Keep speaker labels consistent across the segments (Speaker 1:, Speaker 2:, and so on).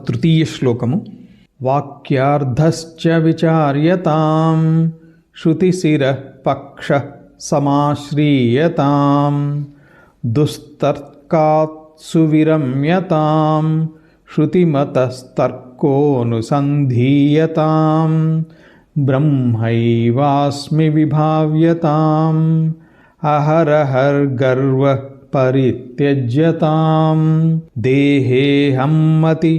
Speaker 1: తృతీయ శ్లోకము. వాక్యార్థశ్చ విచార్యతాం శృతిశిరః పక్ష సమాశ్రీయతాం దుస్తర్కాత్ సువిరమ్యతాం శృతిమతస్తర్కోనుసంధీయతాం బ్రహ్మైవాస్మి విభావ్యతాం అహరహర్గర్వ పరిత్యజ్యతాం దేహేహమ్మతి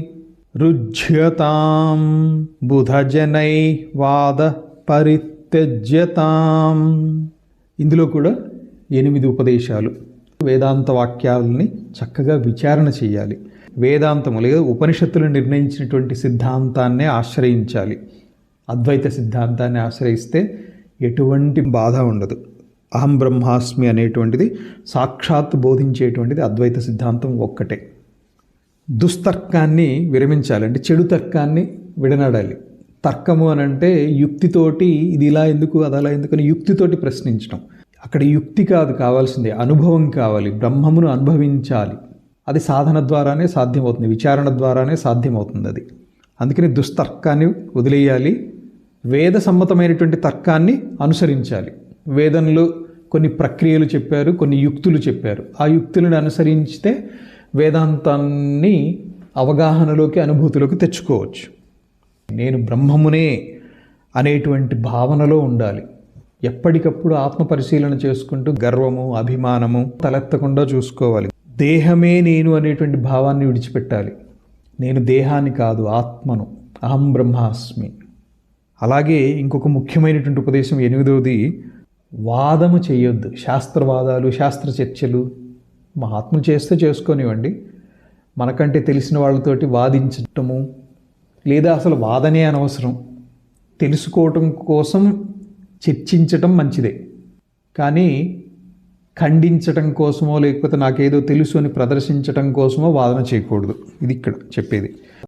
Speaker 1: రుజ్యతాం బుధజనై వాద పరిత్యజ్యతాం. ఇందులో కూడా 8 ఉపదేశాలు. వేదాంత వాక్యాలని చక్కగా విచారణ చేయాలి. వేదాంతము లేదా ఉపనిషత్తులు నిర్ణయించినటువంటి సిద్ధాంతాన్నే ఆశ్రయించాలి. అద్వైత సిద్ధాంతాన్ని ఆశ్రయిస్తే ఎటువంటి బాధ ఉండదు. అహం బ్రహ్మాస్మి అనేటువంటిది సాక్షాత్ బోధించేటువంటిది అద్వైత సిద్ధాంతం ఒక్కటే. దుస్తర్కాన్ని విరమించాలి, అంటే చెడు తర్కాన్ని విడనాడాలి. తర్కము అని అంటే యుక్తితోటి ఇది ఇలా ఎందుకు అది అలా ఎందుకు అని యుక్తితోటి ప్రశ్నించడం. అక్కడ యుక్తి కాదు కావాల్సింది, అనుభవం కావాలి. బ్రహ్మమును అనుభవించాలి. అది సాధన ద్వారానే సాధ్యమవుతుంది, విచారణ ద్వారానే సాధ్యమవుతుంది అది. అందుకని దుస్తర్కాన్ని వదిలేయాలి, వేద సమ్మతమైనటువంటి తర్కాన్ని అనుసరించాలి. వేదంలో కొన్ని ప్రక్రియలు చెప్పారు, కొన్ని యుక్తులు చెప్పారు. ఆ యుక్తులను అనుసరించితే వేదాంతాన్ని అవగాహనలోకి అనుభూతిలోకి తెచ్చుకోవచ్చు. నేను బ్రహ్మమునే అనేటువంటి భావనలో ఉండాలి. ఎప్పటికప్పుడు ఆత్మ పరిశీలన చేసుకుంటూ గర్వము అభిమానము తలెత్తకుండా చూసుకోవాలి. దేహమే నేను అనేటువంటి భావాన్ని విడిచిపెట్టాలి. నేను దేహాన్ని కాదు, ఆత్మను. అహం బ్రహ్మాస్మి. అలాగే ఇంకొక ముఖ్యమైనటువంటి ఉపదేశం 8వది, వాదము చేయొద్దు. శాస్త్రవాదాలు శాస్త్ర చర్చలు మహాత్ములు చేస్తే చేసుకోనివ్వండి. మనకంటే తెలిసిన వాళ్ళతోటి వాదించటము లేదా అసలు వాదనే అనవసరం. తెలుసుకోవటం కోసం చర్చించటం మంచిదే, కానీ ఖండించటం కోసమో లేకపోతే నాకేదో తెలుసు అని ప్రదర్శించటం కోసమో వాదన చేయకూడదు. ఇది ఇక్కడ చెప్పేది.